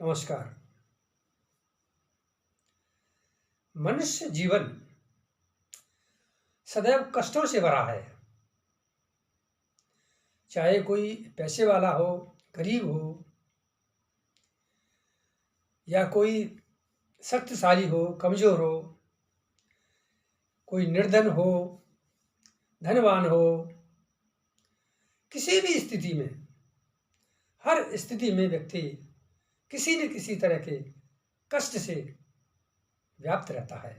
नमस्कार। मनुष्य जीवन सदैव कष्टों से भरा है। चाहे कोई पैसे वाला हो, गरीब हो या कोई शक्तिशाली हो, कमज़ोर हो, कोई निर्धन हो, धनवान हो, किसी भी स्थिति में, हर स्थिति में व्यक्ति किसी न किसी तरह के कष्ट से व्याप्त रहता है।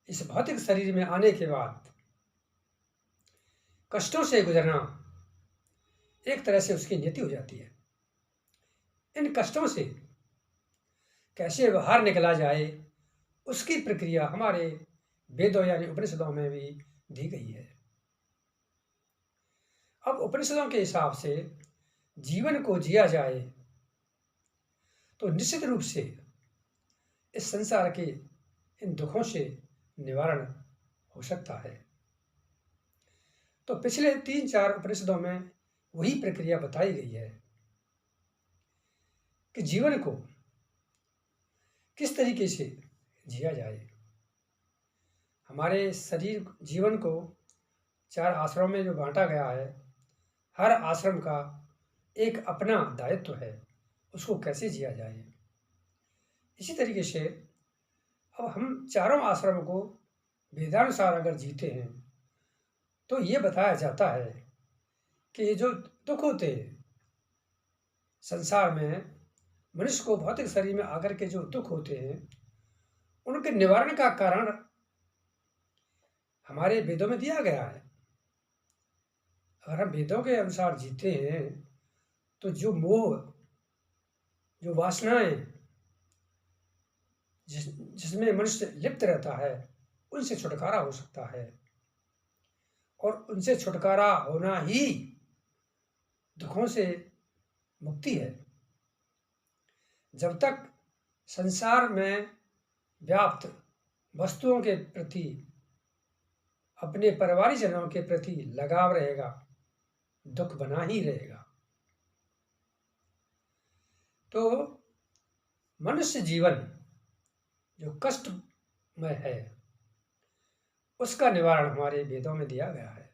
इस भौतिक शरीर में आने के बाद कष्टों से गुजरना एक तरह से उसकी नियति हो जाती है। इन कष्टों से कैसे बाहर निकला जाए, उसकी प्रक्रिया हमारे वेदों यानी उपनिषदों में भी दी गई है। अब उपनिषदों के हिसाब से जीवन को जिया जाए तो निश्चित रूप से इस संसार के इन दुखों से निवारण हो सकता है। तो पिछले 3-4 उपनिषदों में वही प्रक्रिया बताई गई है कि जीवन को किस तरीके से जिया जाए। हमारे शरीर जीवन को 4 आश्रमों में जो बांटा गया है, हर आश्रम का एक अपना दायित्व है, उसको कैसे जिया जाए। इसी तरीके से अब हम चारों आश्रमों को वेदानुसार अगर जीते हैं तो ये बताया जाता है कि ये जो दुख होते हैं संसार में, मनुष्य को भौतिक शरीर में आकर के जो दुख होते हैं, उनके निवारण का कारण हमारे वेदों में दिया गया है। अगर हम वेदों के अनुसार जीते हैं तो जो मोह, जो वासनाएं जिसमें मनुष्य लिप्त रहता है, उनसे छुटकारा हो सकता है। और उनसे छुटकारा होना ही दुखों से मुक्ति है। जब तक संसार में व्याप्त वस्तुओं के प्रति, अपने परिवारजनों के प्रति लगाव रहेगा, दुख बना ही रहेगा। तो मनुष्य जीवन जो कष्टमय है, उसका निवारण हमारे वेदों में दिया गया है।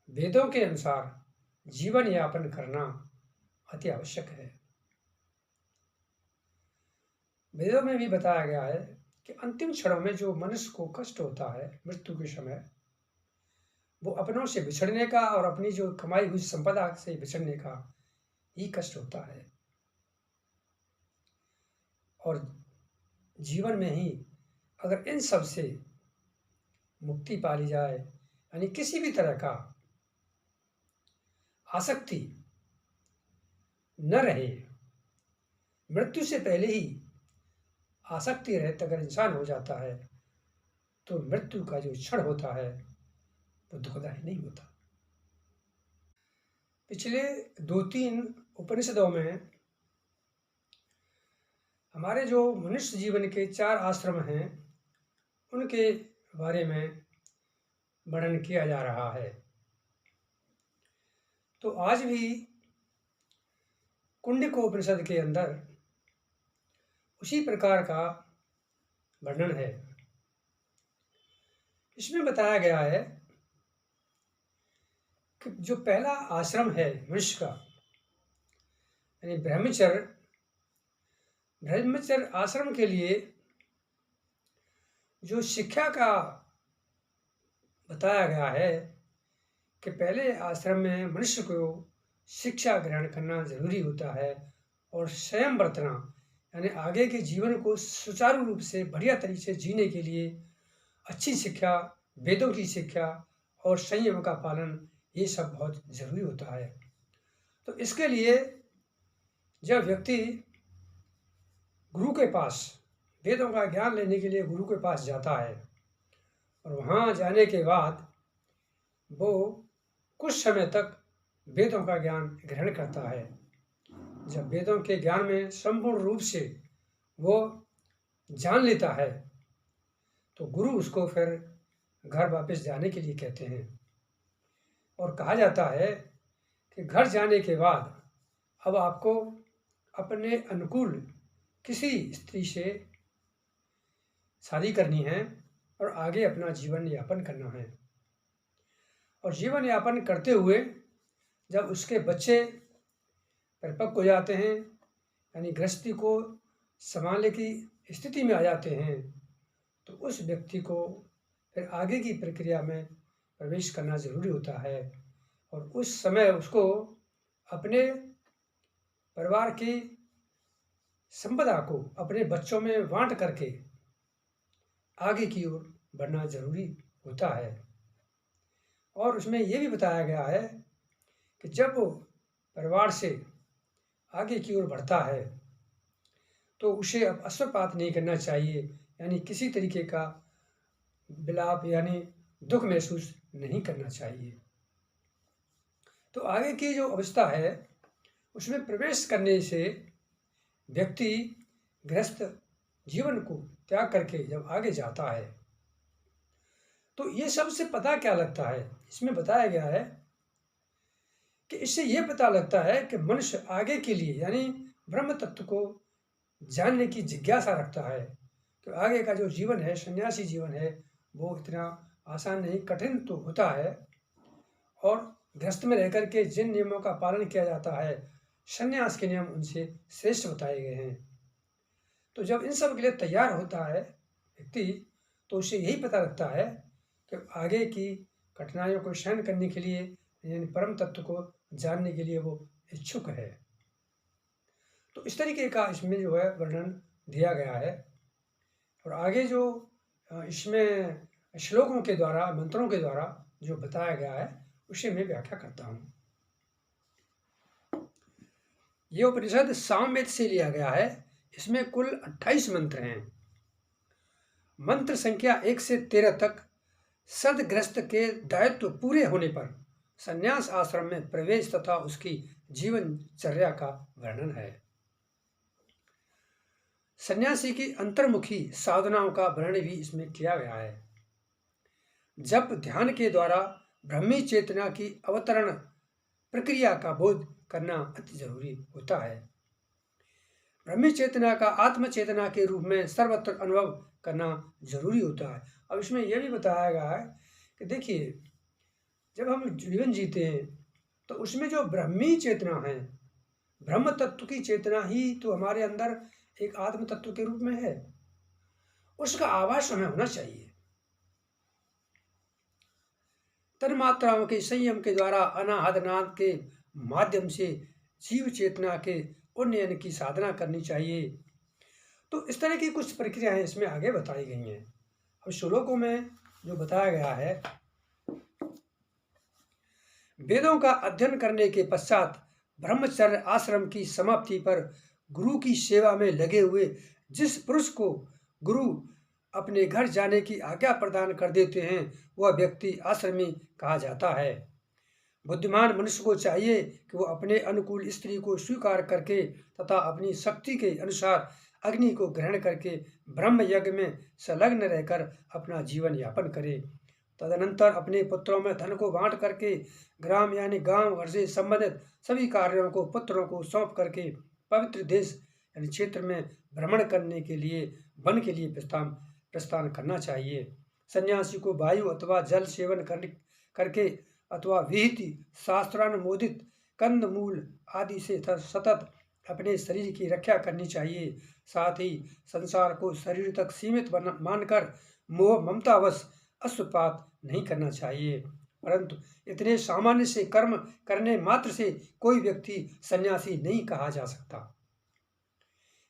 वेदों के अनुसार जीवन यापन करना अति आवश्यक है। वेदों में भी बताया गया है कि अंतिम क्षणों में जो मनुष्य को कष्ट होता है, मृत्यु के समय, वो अपनों से बिछड़ने का और अपनी जो कमाई हुई संपदा से बिछड़ने का ही कष्ट होता है। और जीवन में ही अगर इन सब से मुक्ति पा ली जाए, यानी किसी भी तरह का आसक्ति न रहे, मृत्यु से पहले ही आसक्ति रहित अगर इंसान हो जाता है तो मृत्यु का जो क्षण होता है वो दुखदायी नहीं होता। पिछले 2-3 उपनिषदों में हमारे जो मनुष्य जीवन के 4 आश्रम हैं, उनके बारे में वर्णन किया जा रहा है। तो आज भी कुंडक उपनिषद के अंदर उसी प्रकार का वर्णन है। इसमें बताया गया है कि जो पहला आश्रम है मनुष्य का, यानी ब्रह्मचर्य आश्रम के लिए जो शिक्षा का बताया गया है कि पहले आश्रम में मनुष्य को शिक्षा ग्रहण करना जरूरी होता है और स्वयं बरतना, यानी आगे के जीवन को सुचारू रूप से बढ़िया तरीके से जीने के लिए अच्छी शिक्षा, वेदों की शिक्षा और संयम का पालन, ये सब बहुत जरूरी होता है। तो इसके लिए जब व्यक्ति गुरु के पास वेदों का ज्ञान लेने के लिए गुरु के पास जाता है और वहाँ जाने के बाद वो कुछ समय तक वेदों का ज्ञान ग्रहण करता है। जब वेदों के ज्ञान में संपूर्ण रूप से वो जान लेता है तो गुरु उसको फिर घर वापस जाने के लिए कहते हैं। और कहा जाता है कि घर जाने के बाद अब आपको अपने अनुकूल किसी स्त्री से शादी करनी है और आगे अपना जीवन यापन करना है। और जीवन यापन करते हुए जब उसके बच्चे परिपक्व हो जाते हैं, यानी गृहस्थी को संभालने की स्थिति में आ जाते हैं, तो उस व्यक्ति को फिर आगे की प्रक्रिया में प्रवेश करना ज़रूरी होता है। और उस समय उसको अपने परिवार की संपदा को अपने बच्चों में बांट करके आगे की ओर बढ़ना ज़रूरी होता है। और उसमें ये भी बताया गया है कि जब वो परिवार से आगे की ओर बढ़ता है तो उसे अब अश्रुपात नहीं करना चाहिए, यानी किसी तरीके का विलाप यानी दुख महसूस नहीं करना चाहिए। तो आगे की जो अवस्था है उसमें प्रवेश करने से व्यक्ति गृहस्थ जीवन को त्याग करके जब आगे जाता है तो ये सबसे पता क्या लगता है, इसमें बताया गया है कि इससे ये पता लगता है कि मनुष्य आगे के लिए यानी ब्रह्म तत्व को जानने की जिज्ञासा रखता है। तो आगे का जो जीवन है, सन्यासी जीवन है, वो इतना आसान नहीं, कठिन तो होता है। और गृहस्थ में रहकर के जिन नियमों का पालन किया जाता है, सन्यास के नियम उनसे श्रेष्ठ बताए गए हैं। तो जब इन सब के लिए तैयार होता है व्यक्ति, तो उसे यही पता लगता है कि आगे की कठिनाइयों को सहन करने के लिए यानी परम तत्व को जानने के लिए वो इच्छुक है। तो इस तरीके का इसमें जो है वर्णन दिया गया है। और आगे जो इसमें श्लोकों के द्वारा, मंत्रों के द्वारा जो बताया गया है उसे मैं व्याख्या करता हूँ। ये उपनिषद सामवेद से लिया गया है। इसमें कुल 28 मंत्र हैं। मंत्र संख्या 1 से 13 तक सदगृहस्थ के दायित्व पूरे होने पर संन्यास आश्रम में प्रवेश तथा उसकी जीवनचर्या का वर्णन है। सन्यासी की अंतर्मुखी साधनाओं का वर्णन भी इसमें किया गया है। जब ध्यान के द्वारा ब्रह्मी चेतना की अवतरण प्रक्रिया का बोध करना अति जरूरी होता है। ब्रह्मी चेतना का आत्म चेतना के रूप में सर्वत्र अनुभव करना जरूरी होता है। अब इसमें यह भी बताया गया है कि देखिए, जब हम जीवन जीते हैं तो उसमें जो ब्रह्मी चेतना है, ब्रह्म तत्व की चेतना ही तो हमारे अंदर एक आत्म तत्व के रूप में है, उसका आभास हमें होना चाहिए। तन्मात्राओं के संयम के द्वारा अनाहद नाद के माध्यम से जीव चेतना के उन्नयन की साधना करनी चाहिए। तो इस तरह की कुछ प्रक्रियाएं इसमें आगे बताई गई हैं। अब श्लोकों में जो बताया गया है, वेदों का अध्ययन करने के पश्चात ब्रह्मचर्य आश्रम की समाप्ति पर गुरु की सेवा में लगे हुए जिस पुरुष को गुरु अपने घर जाने की आज्ञा प्रदान कर देते हैं वह व्यक्ति आश्रमी कहा जाता है। बुद्धिमान मनुष्य को चाहिए कि वो अपने अनुकूल स्त्री को स्वीकार करके तथा अपनी शक्ति के अनुसार अग्नि को ग्रहण करके ब्रह्म यज्ञ में संलग्न रहकर अपना जीवन यापन करे। तदनंतर अपने पुत्रों में धन को बांट करके ग्राम यानी गांव घर से संबंधित सभी कार्यों को पुत्रों को सौंप करके पवित्र देश यानी क्षेत्र में भ्रमण करने के लिए वन के लिए प्रस्थान करना चाहिए। सन्यासी को वायु अथवा जल सेवन करके अथवा विहित शास्त्रानुमोदित कंद मूल आदि से सतत अपने शरीर की रक्षा करनी चाहिए। साथ ही संसार को शरीर तक सीमित मानकर मोह ममतावश अश्रुपात नहीं करना चाहिए, परंतु इतने सामान्य से कर्म करने मात्र से कोई व्यक्ति सन्यासी नहीं कहा जा सकता।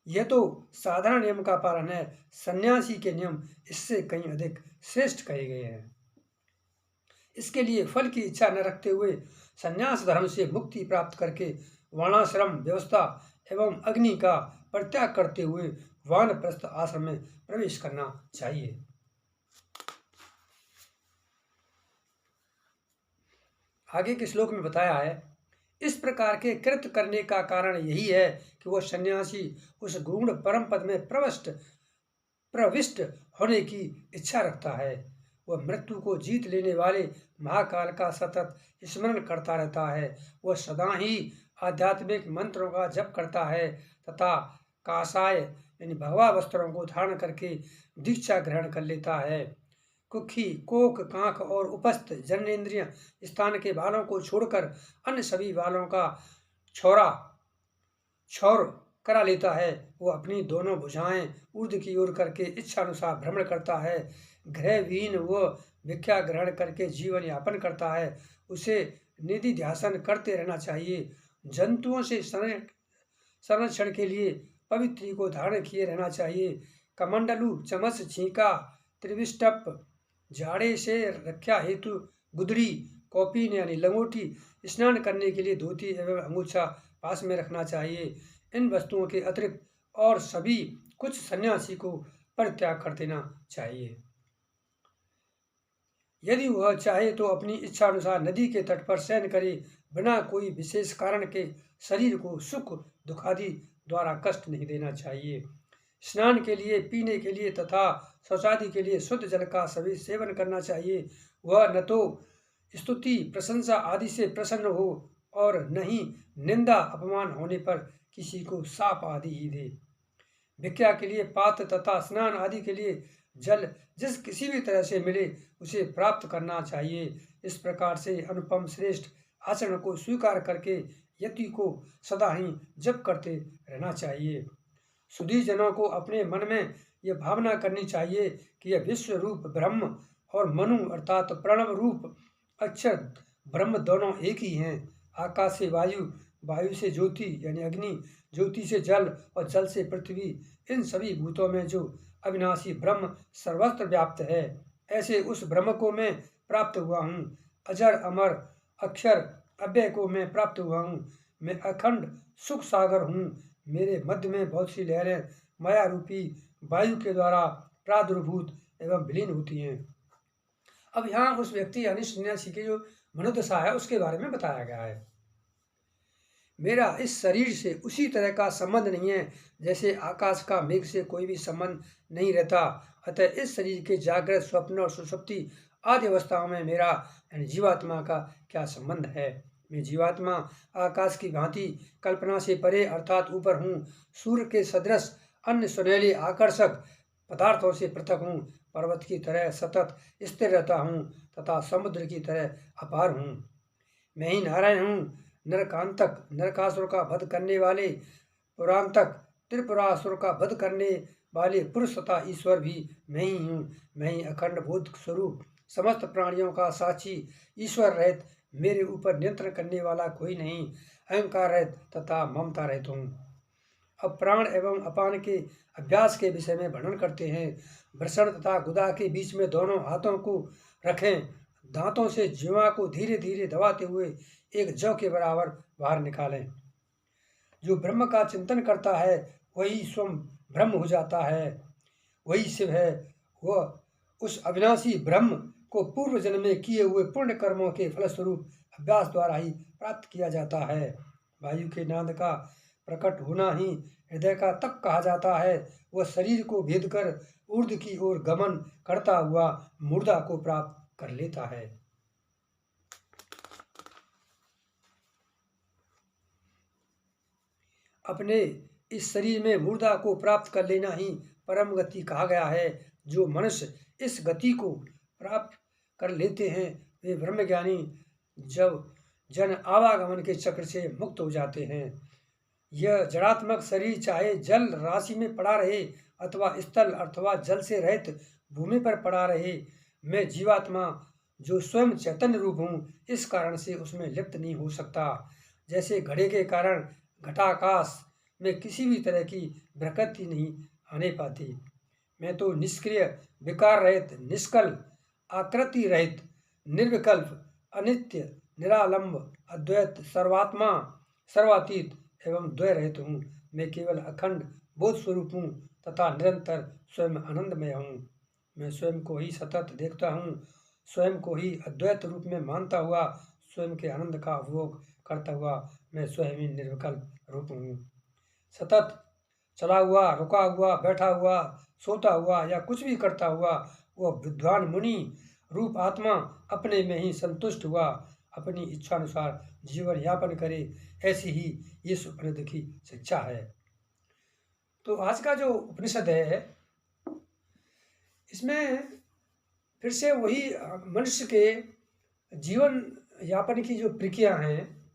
यह तो साधारण नियम का पालन है, सन्यासी के नियम इससे कहीं अधिक श्रेष्ठ कहे गए हैं। इसके लिए फल की इच्छा न रखते हुए सन्यास धर्म से मुक्ति प्राप्त करके वर्णाश्रम व्यवस्था एवं अग्नि का परित्याग करते हुए वानप्रस्थ आश्रम में प्रवेश करना चाहिए। आगे के श्लोक में बताया है, इस प्रकार के कृत्य करने का कारण यही है कि वह सन्यासी उस गूढ़ परम पद में प्रविष्ट होने की इच्छा रखता है। वह मृत्यु को जीत लेने वाले महाकाल का सतत स्मरण करता रहता है। वह सदा ही आध्यात्मिक मंत्रों का जप करता है तथा काषाय यानी भगवा वस्त्रों को धारण करके दीक्षा ग्रहण कर लेता है। कुक्षी, कोक, कांख और उपस्थ जननेंद्रिय स्थान के बालों को छोड़कर अन्य सभी बालों का क्षौर करा लेता है। वो अपनी दोनों भुजाएं ऊर्ध्व की ओर करके इच्छा अनुसार भ्रमण करता है। ग्रहविहीन वो भिक्षा ग्रहण करके जीवन यापन करता है। उसे निधि ध्यासन करते रहना चाहिए। जंतुओं से संरक्षण के लिए पवित्री को धारण किए रहना चाहिए। कमंडलू, चमस, छींका, त्रिविष्टप, झाड़े से रक्षा हेतु गुदड़ी, कौपीन यानी लंगोटी, स्नान करने के लिए धोती एवं अंगूछा पास में रखना चाहिए। इन वस्तुओं के अतिरिक्त और सभी कुछ सन्यासी को परित्याग कर देना चाहिए। यदि वह चाहे तो अपनी इच्छा अनुसार नदी के तट पर शयन करे, बिना कोई विशेष कारण के शरीर को सुख दुखादि द्वारा कष्ट नहीं देना चाहिए। स्नान के लिए, पीने के लिए तथा शौचादि के लिए शुद्ध जल का सभी सेवन करना चाहिए। वह न तो स्तुति, प्रशंसा आदि से प्रसन्न हो और न ही निंदा, अपमान होने पर किसी को शाप आदि ही दे। भिक्षा के लिए पात्र तथा स्नान आदि के लिए जल जिस किसी भी तरह से मिले उसे प्राप्त करना चाहिए। इस प्रकार से अनुपम श्रेष्ठ आचरण को स्वीकार करके यति को सदा ही जप करते रहना चाहिए। सुधी जनों को अपने मन में यह भावना करनी चाहिए कि यह विश्व रूप ब्रह्म और मनु अर्थात प्रणव रूप अक्षर ब्रह्म दोनों एक ही हैं। आकाश से वायु, वायु से ज्योति यानी अग्नि, ज्योति से जल और जल से पृथ्वी, इन सभी भूतों में जो अविनाशी ब्रह्म सर्वत्र व्याप्त है, ऐसे उस ब्रह्म को मैं प्राप्त हुआ हूँ। अजर अमर अक्षर अव्यय को मैं प्राप्त हुआ हूँ। मैं अखंड सुख सागर हूँ। मेरे मध्य में बहुत सी लहरें माया रूपी वायु के द्वारा प्रादुर्भूत एवं विलीन होती हैं। अब यहाँ उस व्यक्ति यानी सन्यासी की जो मनोदशा है उसके बारे में बताया गया है। मेरा इस शरीर से उसी तरह का संबंध नहीं है जैसे आकाश का मेघ से कोई भी संबंध नहीं रहता। अतः इस शरीर के जागृत, स्वप्न और सुषुप्ति आदि अवस्थाओं में मेरा यानी जीवात्मा का क्या संबंध है। मैं जीवात्मा आकाश की भांति कल्पना से परे अर्थात ऊपर हूँ। सूर्य के सदृश अन्य सुनहले आकर्षक पदार्थों से पृथक हूँ। पर्वत की तरह सतत स्थिर रहता हूँ तथा समुद्र की तरह अपार हूँ। मैं ही नारायण हूँ। नरकांतक, नरकासुर का वध करने वाले, पुरांतक, त्रिपुरासुर का वध करने वाले पुरुष तथा ईश्वर भी मैं ही हूँ। मैं ही अखंड बोध स्वरूप, समस्त प्राणियों का साक्षी, ईश्वर रहित, मेरे ऊपर नियंत्रण करने वाला कोई नहीं, अहंकार रहित तथा ममता रहित हूँ। अब प्राण एवं अपान के अभ्यास के विषय में वर्णन करते हैं। वृषण तथा गुदा के बीच में दोनों हाथों को रखें। दांतों से जीवा को धीरे धीरे दबाते हुए एक जौ के बराबर बाहर निकालें। जो ब्रह्म का चिंतन करता है वही स्वयं ब्रह्म हो जाता है, वही शिव है। वह उस अविनाशी ब्रह्म को पूर्व जन्म में किए हुए पुण्य कर्मों के फलस्वरूप अभ्यास द्वारा ही प्राप्त किया जाता है। वायु के नाद का प्रकट होना ही हृदय का तप कहा जाता है। वह शरीर को भेद कर ऊर्ध्व की ओर गमन करता हुआ मूर्धा को प्राप्त कर लेता है। अपने इस शरीर में मूर्धा को प्राप्त कर लेना ही परम गति कहा गया है। जो मनुष्य इस गति को प्राप्त कर लेते हैं वे ब्रह्मज्ञानी जब जन आवागमन के चक्र से मुक्त हो जाते हैं। यह जड़ात्मक शरीर चाहे जल राशि में पड़ा रहे अथवा स्थल अथवा जल से रहित भूमि पर पड़ा रहे, मैं जीवात्मा जो स्वयं चैतन्य रूप हूँ इस कारण से उसमें लिप्त नहीं हो सकता। जैसे घड़े के कारण घटाकाश में किसी भी तरह की प्रकृति नहीं आने पाती। मैं तो निष्क्रिय, विकार रहित, निष्कल, आकृति रहित, निर्विकल्प, अनित्य, निरालंब, अद्वैत, सर्वात्मा, सर्वातीत एवं द्वय रहित हूँ। मैं केवल अखंड बोध स्वरूप हूँ तथा निरंतर स्वयं आनंदमय हूँ। मैं स्वयं को ही सतत देखता हूँ। स्वयं को ही अद्वैत रूप में मानता हुआ स्वयं के आनंद का उपभोग करता हुआ मैं स्वयं ही निर्विकल्प रूप हूँ। सतत चला हुआ, रुका हुआ, बैठा हुआ, सोता हुआ या कुछ भी करता हुआ वह विद्वान मुनि रूप आत्मा अपने में ही संतुष्ट हुआ अपनी इच्छानुसार जीवन यापन करे, ऐसी ही यीशु उपनिषद की शिक्षा है। तो आज का जो उपनिषद है, इसमें फिर से वही मनुष्य के जीवन यापन की जो प्रक्रिया हैं,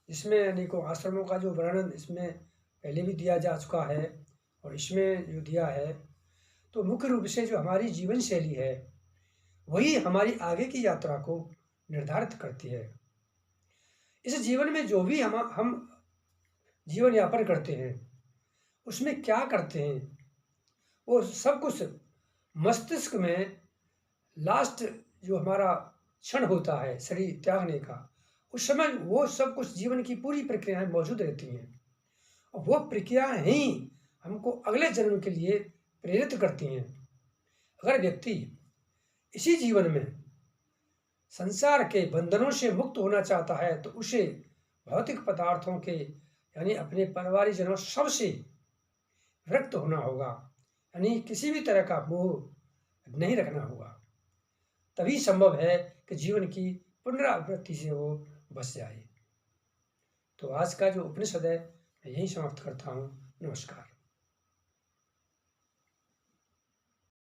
इसमें अनेकों आश्रमों का जो वर्णन इसमें पहले भी दिया जा चुका है और इसमें जो दिया है, तो मुख्य रूप से जो हमारी जीवन शैली है वही हमारी आगे की यात्रा को निर्धारित करती है। इस जीवन में जो भी हम जीवन यापन करते हैं, उसमें क्या करते हैं, वो सब कुछ मस्तिष्क में लास्ट जो हमारा क्षण होता है शरीर त्यागने का, उस समय वो सब कुछ जीवन की पूरी प्रक्रियाएं मौजूद रहती हैं और वो प्रक्रियाएं ही हमको अगले जन्म के लिए प्रेरित करती हैं। अगर व्यक्ति इसी जीवन में संसार के बंधनों से मुक्त होना चाहता है तो उसे भौतिक पदार्थों के यानी अपने परिवारजनों सबसे विरक्त होना होगा, यानी किसी भी तरह का मोह नहीं रखना होगा। तभी संभव है कि जीवन की पुनरावृत्ति से वो बच जाए। तो आज का जो उपनिषद है मैं यही समाप्त करता हूँ। नमस्कार।